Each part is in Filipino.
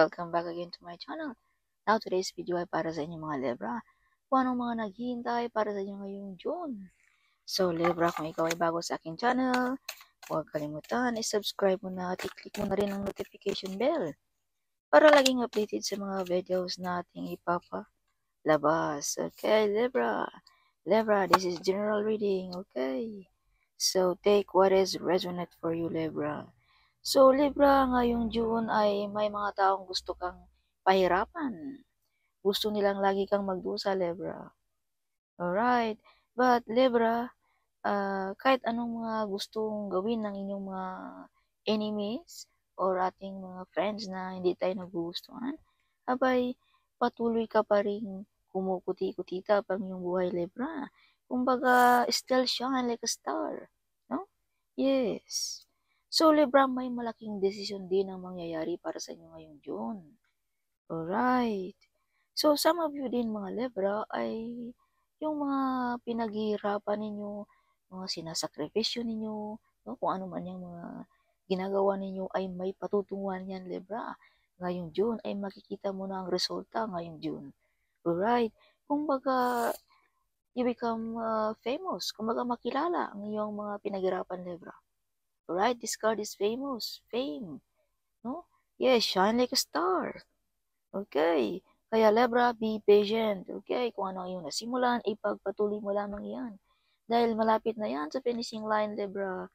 welcome back again to my channel. Now, today's video ay para sa inyo mga Libra. Kung anong mga naghihintay para sa inyo ngayong June. So, Libra, kung ikaw ay bago sa aking channel, huwag kalimutan, i-subscribe mo na at i-click mo na rin ang notification bell para laging updated sa mga videos na ating ipapalabas. Okay, Libra. Libra, this is general reading, okay? So, take what is resonate for you, Libra. So, Libra, ngayong June ay may mga taong gusto kang pahirapan. Gusto nilang lagi kang magdusa, Libra. Alright. But, Libra, kahit anong mga gustong gawin ng inyong mga enemies or ating mga friends na hindi tayo nagugustuhan, abay, patuloy ka pa rin kumukuti-kutita pang iyong buhay, Libra. Kumbaga, still shine like a star. No? Yes. So, Libra, may malaking desisyon din ang mangyayari para sa inyo ngayong June. Alright. So, some of you din mga Libra ay yung mga pinaghihirapan ninyo, mga sinasakripisyo ninyo, no? Kung ano man yung mga ginagawa ninyo ay may patutunguhan yan, Libra. Ngayong June ay makikita mo na ang resulta ngayong June. Alright. Kumbaga, you become famous. Kumbaga, makilala ang iyong mga pinaghirapan, Libra. Alright, this card is famous. Fame. No? Yes, shine like a star. Okay. Kaya Libra, be patient. Okay. Kung ano ang iyong nasimulan, ipagpatuloy mo lamang yan. Dahil malapit na yan sa finishing line, Libra.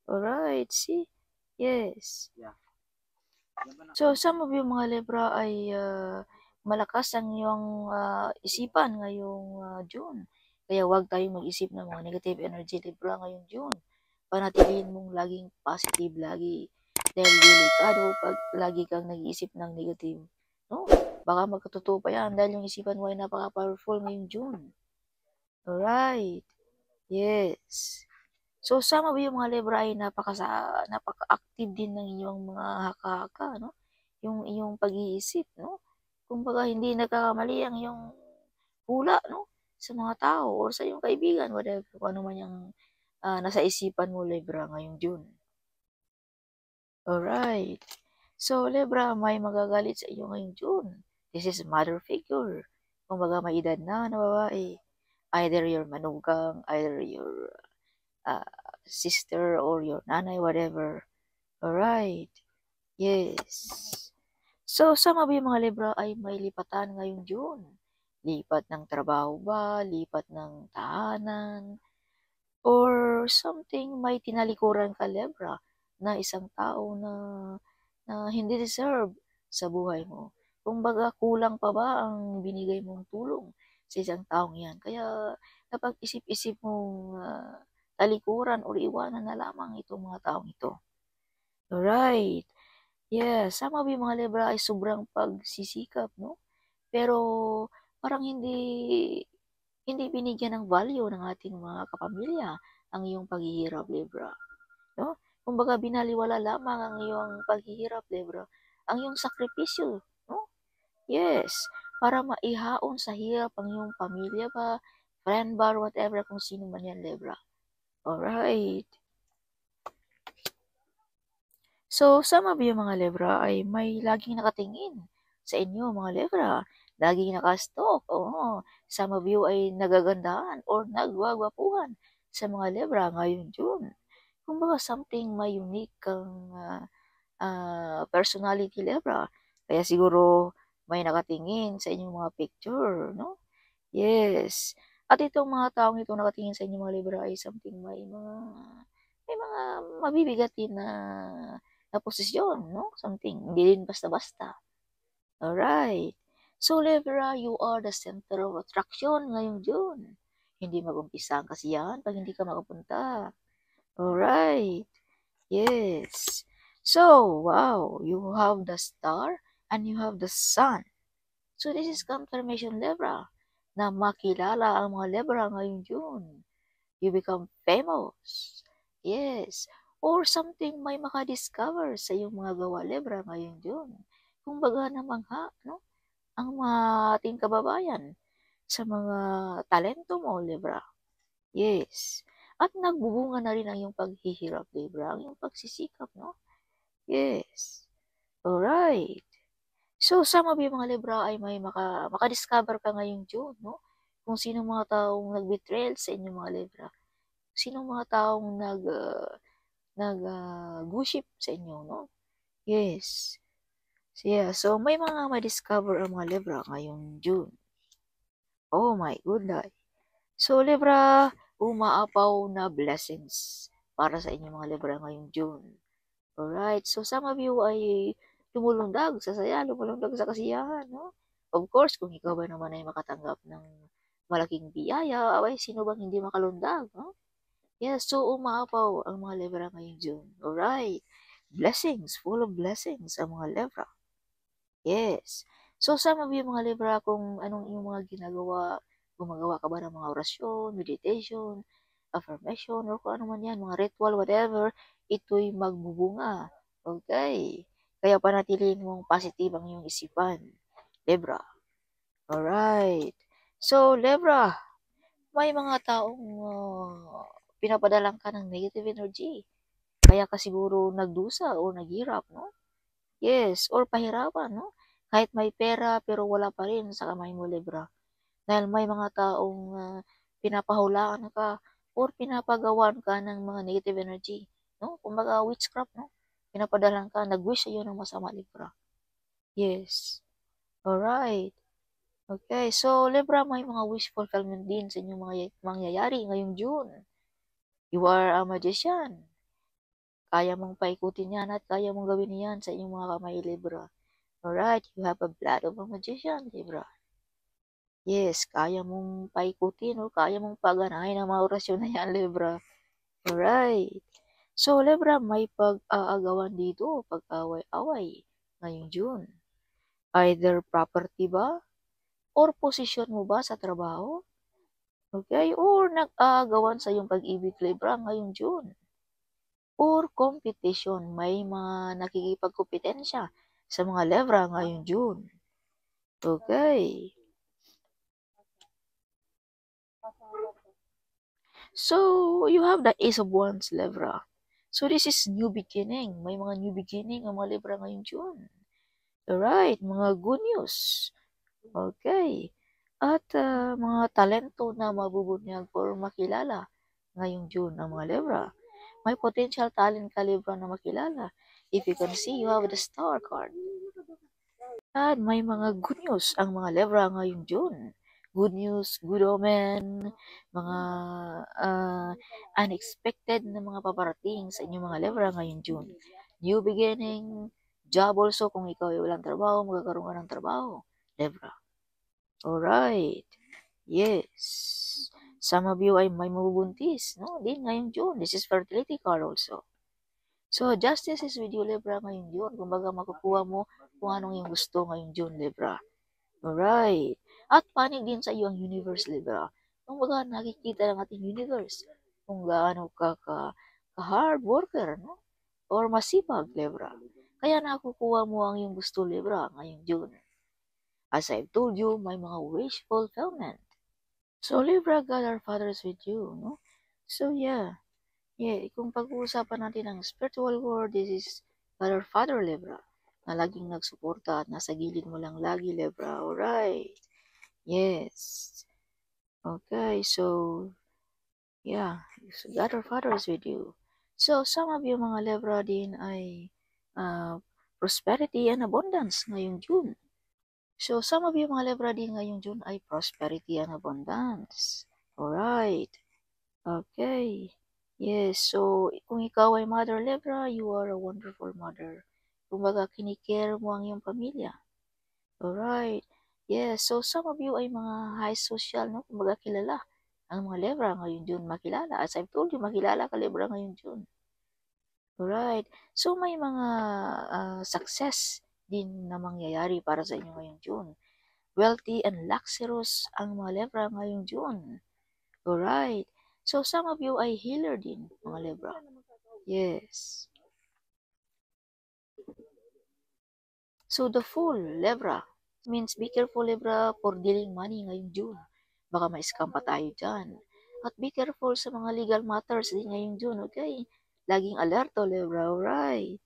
Alright, see? Yes. So, some of you mga Libra ay malakas ang iyong isipan ngayong June. Kaya huwag tayong mag-isip ng mga negative energy, Libra, ngayong June. Panatilihin mong laging positive lagi. Dahil delikado pag lagi kang nag-iisip ng negative. No? Baka magkatotoo pa yan dahil yung isipan mo ay napaka-powerful ngayong June. Alright. Yes. So, some of you mga Libra ay napaka-active din ng inyong mga haka-haka, no? Yung iyong pag-iisip, no? Kumbaga, hindi nagkakamali ang iyong hula, no? Sa mga tao or sa iyong kaibigan, whatever, kung ano man yung nasa isipan mo, Libra, ngayong June. Alright. So, Libra, may magagalit sa iyo ngayong June. This is mother figure. Kumbaga, may edad na babae. Either your manugang, either your sister or your nanay, whatever. Alright. Yes. So, some of you mga Libra ay may lipatan ngayong June. Lipat ng trabaho ba? Lipat ng tahanan? Or something, may tinalikuran ka, Libra, na isang tao na hindi deserve sa buhay mo. Kumbaga, kulang pa ba ang binigay mong tulong sa isang taong yan? Kaya, kapag isip-isip mong talikuran o iwanan na lamang itong mga taong ito. Alright. Yeah, some of you mga Libra ay sobrang pagsisikap, no? Pero, parang hindi binigyan ng value ng ating mga kapamilya ang iyong paghihirap, Libra. No? Kumbaga, binaliwala lamang ang iyong paghihirap, Libra. Ang iyong sakripisyo, no? Yes, para maihaon sa hirap ang iyong pamilya ba, friend ba, whatever, kung sino man yan, Libra. Alright. So, some of you mga Libra ay may laging nakatingin sa inyo mga Libra. Laging nakastalk. Oo. Some of you ay nagagandahan or nagwagwapuhan sa mga Libra ngayong June. Kumbaga something may unique kang personality, Libra. Kaya siguro may nakatingin sa inyong mga picture, no? Yes. At itong mga taong ito nakatingin sa inyong mga Libra ay something may mga mabibigatin na posisyon, no? Something. Hindi din basta-basta. Alright. So, Libra, you are the center of attraction ngayong June. Hindi mag-umpisa ang kasiyahan pag hindi ka makapunta. Alright. Yes. So, wow. You have the star and you have the sun. So, this is confirmation, Libra, na makilala ang mga Libra ngayong June. You become famous. Yes. Or something may makadiscover sa iyong mga gawa, Libra, ngayong June. Kumbaga namangha, no? Ang mga ating kababayan sa mga talento mo, Libra. Yes. At nagbubunga na rin ang iyong paghihirap, Libra, ang iyong pagsisikap, no? Yes. Alright. So, some of you mga Libra ay may makadiscover ka ngayong June, no? Kung sino mga taong nag-betrayal sa inyo mga Libra. Sino mga taong guship sa inyo, no? Yes. So, yeah. So, may mga ma-discover ang mga Libra ngayong June. Oh my goodness. So, Libra, umaapaw na blessings para sa inyo mga Libra ngayong June. Alright, so some of you ay lumulundag sa saya, lumulundag sa kasiyahan, no? Of course, kung ikaw ba naman ay makatanggap ng malaking biyaya, ay sino bang hindi makalundag, no? Yes, so umaapaw ang mga Libra ngayong June. Alright, blessings, full of blessings ang mga Libra. Yes. So some of you mga Libra, kung anong iyong mga ginagawa, gumagawa ka ba ng mga orasyon, meditation, affirmation, or kung ano man yan, mga ritual, whatever, ito'y magbubunga. Okay? Kaya panatilihin mong positive ang iyong isipan. Libra. Alright. So, Libra, may mga taong pinapadalang ka ng negative energy. Kaya ka siguro nagdusa o naghirap, no? Yes, or pahirapan, no? Kahit may pera pero wala pa rin sa kamay mo, Libra. Dahil may mga taong pinapahulaan ka or pinapagawan ka ng mga negative energy, no? Kumbaga witchcraft, no? Pinapadalan ka, nag-wish sa'yo ng masama, Libra. Yes. Alright. Okay, so Libra, may mga wish fulfillment din sa inyong mga mangyayari ngayong June. You are a magician. Kaya mong paikutin yan at kaya mong gawin yan sa inyong mga kamay, Libra. Alright, you have a blood of a magician, Libra. Yes, kaya mong paikutin o kaya mong paganahin ang mga orasyon na yan, Libra. Alright. So, Libra, may pag-aagawan dito, pag-away-away ngayong June. Either property ba? Or posisyon mo ba sa trabaho? Okay? Or nag-aagawan sa iyong pag-ibig, Libra, ngayong June. Or competition, may mga nakikipagkompetensya sa mga Libra ngayong June. Okay. So, you have the Ace of Wands, Libra. So, this is new beginning. May mga new beginning ang mga Libra ngayong June. Alright, mga good news. Okay. At mga talento na mabubunyag or makilala ngayong June ang mga Libra. May potential talent ka, Libra, na makilala. If you can see, you have the Star card. At may mga good news ang mga Libra ngayong June. Good news, good omen, mga unexpected na mga paparating sa inyong mga Libra ngayong June. New beginning, job also, kung ikaw ay walang trabaho, magkakaroon ka ng trabaho. Libra. Alright. Yes. Some of you ay may mabubuntis, no? Din ngayong June. This is fertility card also. So, justice is with you, Libra, ngayong June. Kumbaga, makukuha mo kung anong yung gusto ngayong June, Libra. Alright. At panig din sa iyo ang universe, Libra. Kumbaga, nakikita ng ating universe kung gaano ka hard worker, no? Or masipag, Libra. Kaya nakukuha mo ang iyong gusto, Libra, ngayong June. As I've told you, may mga wish fulfillment. So, Libra, God our Father is with you, no? So, yeah. Yeah, kung pag-uusapan natin ang spiritual world, this is God our Father, Libra, na laging nagsuporta at nasa gilid mo lang lagi, Libra. Alright. Yes. Okay, so, yeah. So, God our Father is with you. So, some of you mga Libra din ay prosperity and abundance ngayong June. So, some of you mga Libra din ngayong June ay prosperity and abundance. Alright. Okay. Yes, so kung ikaw ay mother Libra, you are a wonderful mother. Kumbaga, kinikare mo ang iyong pamilya. Alright. Yes, so some of you ay mga high social, no? Kumbaga, kilala ang mga Libra ngayong June, makilala. As I've told you, makilala ka Libra ngayong June. Alright. So, may mga success din na mangyayari para sa inyo ngayong June. Wealthy and luxurious ang mga Libra ngayong June. Alright. So, some of you ay healer din, mga Libra. Yes. So, the Fool, Libra, means be careful, Libra, for dealing money ngayong June. Baka ma-scam pa tayo dyan. At be careful sa mga legal matters din ngayong June, okay? Laging alerto, Libra, alright.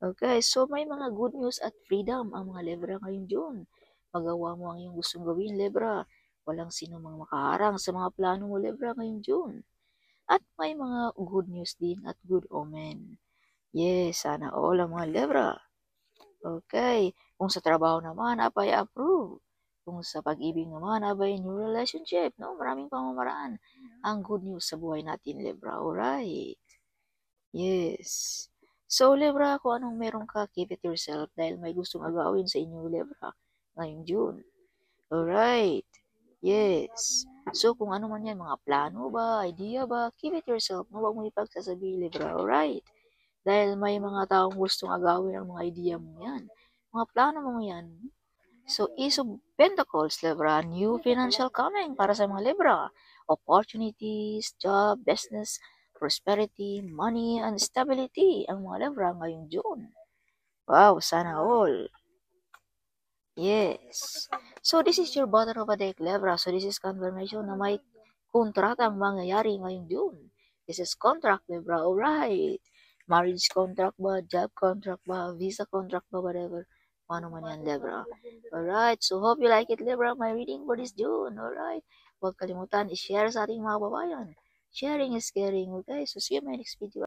Okay, so may mga good news at freedom ang mga Libra ngayong June. Magawa mo ang iyong gustong gawin, Libra. Walang sino mang makaharang sa mga plano mo, Libra, ngayong June. At may mga good news din at good omen. Yes, sana all ang mga Libra. Okay, kung sa trabaho naman, abay approve. Kung sa pag-ibig naman, abay new relationship, no? Maraming pamamaraan ang good news sa buhay natin, Libra. Alright. Yes. So, Libra, kung anong meron ka, keep it yourself dahil may gustong agawin sa inyo, Libra, ngayong June. Alright. Yes. So, kung ano man yan, mga plano ba, idea ba, keep it yourself. No, huwag mo ipagsasabi, Libra. Alright. Dahil may mga taong gustong agawin ang mga idea mo yan. Mga plano mo yan. So, Ace of Pentacles, Libra, new financial coming para sa mga Libra. Opportunities, job, business, prosperity, money, and stability ang mga Libra ngayong June. Wow, sana all. Yes. So, this is your bottom of a deck, Libra. So, this is confirmation na may kontratang mangyayari ngayong June. This is contract, Libra. Alright. Marriage contract ba? Job contract ba? Visa contract ba? Whatever. Paano man yan, Libra. Alright. So, hope you like it, Libra. My reading for this June. Alright. Huwag kalimutan i-share sa ating mga babayan. Sharing is caring. Okay? So, see you in my next video.